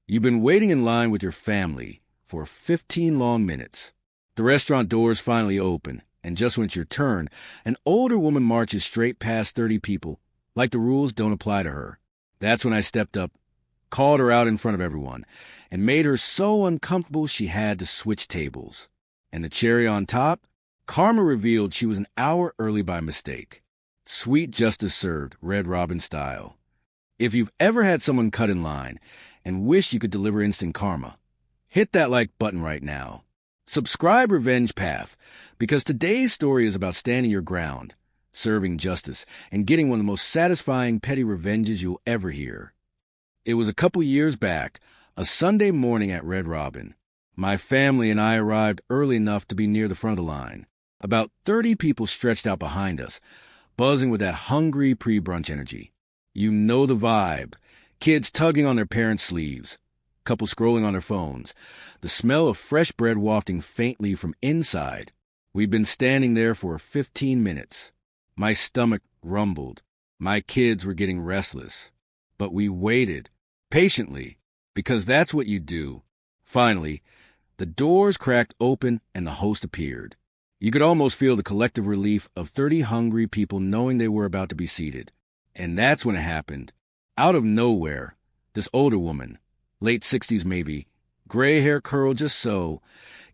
You've been waiting in line with your family for 15 long minutes. The restaurant doors finally open, and just when it's your turn, an older woman marches straight past 30 people, like the rules don't apply to her. That's when I stepped up, called her out in front of everyone, and made her so uncomfortable she had to switch tables. And the cherry on top? Karma revealed she was an hour early by mistake. Sweet justice served, Red Robin style. If you've ever had someone cut in line and wish you could deliver instant karma, hit that like button right now. Subscribe Revenge Path, because today's story is about standing your ground, serving justice, and getting one of the most satisfying petty revenges you'll ever hear. It was a couple years back, a Sunday morning at Red Robin. My family and I arrived early enough to be near the front of the line. About 30 people stretched out behind us, buzzing with that hungry pre-brunch energy. You know the vibe. Kids tugging on their parents' sleeves, couples scrolling on their phones, the smell of fresh bread wafting faintly from inside. We'd been standing there for 15 minutes. My stomach rumbled. My kids were getting restless. But we waited, patiently, because that's what you do. Finally, the doors cracked open and the host appeared. You could almost feel the collective relief of 30 hungry people knowing they were about to be seated. And that's when it happened. Out of nowhere, this older woman, late 60s maybe, gray hair curled just so,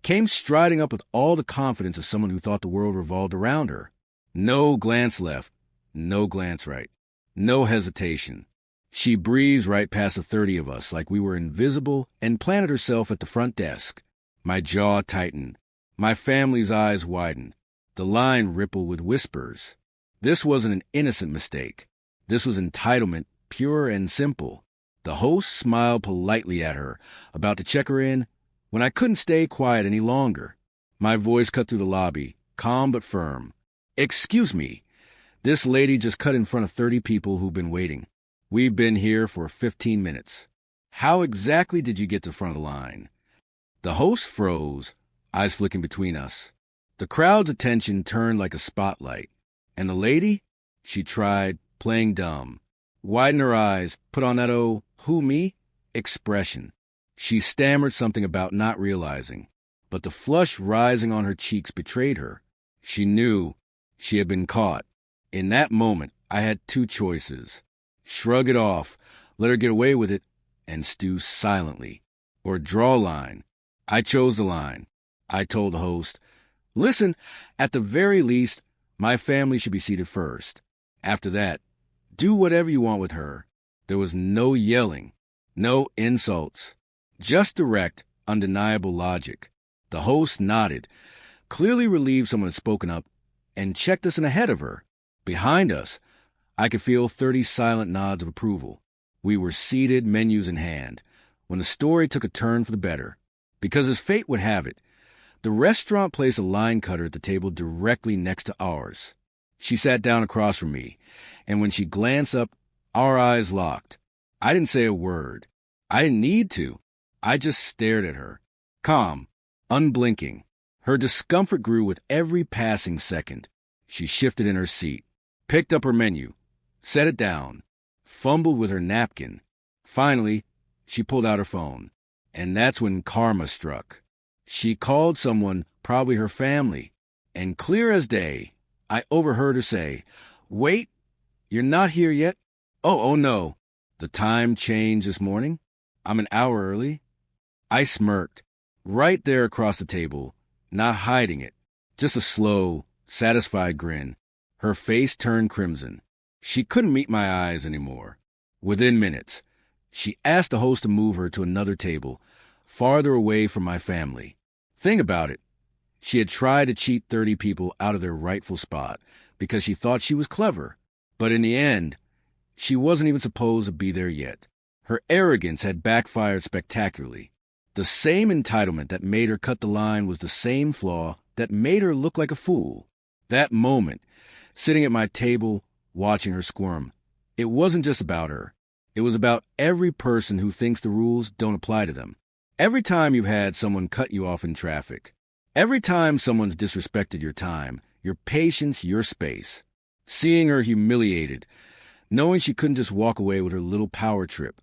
came striding up with all the confidence of someone who thought the world revolved around her. No glance left, no glance right, no hesitation. She breezed right past the 30 of us like we were invisible and planted herself at the front desk. My jaw tightened. My family's eyes widened. The line rippled with whispers. This wasn't an innocent mistake. This was entitlement, pure and simple. The host smiled politely at her, about to check her in, when I couldn't stay quiet any longer. My voice cut through the lobby, calm but firm. "Excuse me. This lady just cut in front of 30 people who've been waiting. We've been here for 15 minutes. How exactly did you get to the front of the line?" The host froze, eyes flicking between us. The crowd's attention turned like a spotlight. And the lady? She tried, playing dumb. Widened her eyes, put on that who me? Expression. She stammered something about not realizing, but the flush rising on her cheeks betrayed her. She knew she had been caught. In that moment, I had two choices. Shrug it off, let her get away with it, and stew silently. Or draw a line. I chose the line. I told the host, "Listen, at the very least, my family should be seated first. After that, do whatever you want with her." There was no yelling, no insults, just direct, undeniable logic. The host nodded, clearly relieved someone had spoken up, and checked us in ahead of her. Behind us, I could feel 30 silent nods of approval. We were seated, menus in hand, when the story took a turn for the better. Because as fate would have it, the restaurant placed a line cutter at the table directly next to ours. She sat down across from me, and when she glanced up, our eyes locked. I didn't say a word. I didn't need to. I just stared at her, calm, unblinking. Her discomfort grew with every passing second. She shifted in her seat, picked up her menu, set it down, fumbled with her napkin. Finally, she pulled out her phone, and that's when karma struck. She called someone, probably her family, and clear as day, I overheard her say, "Wait, you're not here yet? Oh no, the time changed this morning? I'm an hour early?" I smirked, right there across the table, not hiding it, just a slow, satisfied grin. Her face turned crimson. She couldn't meet my eyes anymore. Within minutes, she asked the host to move her to another table, farther away from my family. Think about it. She had tried to cheat 30 people out of their rightful spot because she thought she was clever. But in the end, she wasn't even supposed to be there yet. Her arrogance had backfired spectacularly. The same entitlement that made her cut the line was the same flaw that made her look like a fool. That moment, sitting at my table, watching her squirm, it wasn't just about her. It was about every person who thinks the rules don't apply to them. Every time you've had someone cut you off in traffic. Every time someone's disrespected your time, your patience, your space. Seeing her humiliated, knowing she couldn't just walk away with her little power trip.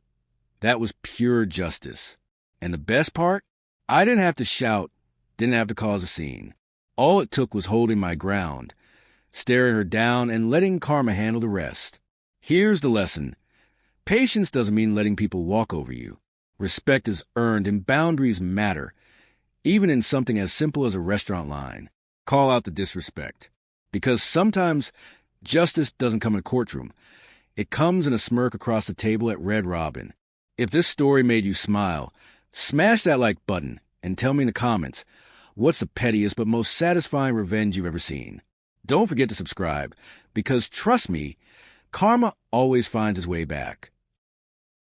That was pure justice. And the best part? I didn't have to shout, didn't have to cause a scene. All it took was holding my ground, staring her down, and letting karma handle the rest. Here's the lesson. Patience doesn't mean letting people walk over you. Respect is earned and boundaries matter, even in something as simple as a restaurant line. Call out the disrespect. Because sometimes justice doesn't come in a courtroom. It comes in a smirk across the table at Red Robin. If this story made you smile, smash that like button and tell me in the comments what's the pettiest but most satisfying revenge you've ever seen. Don't forget to subscribe, because trust me, karma always finds its way back.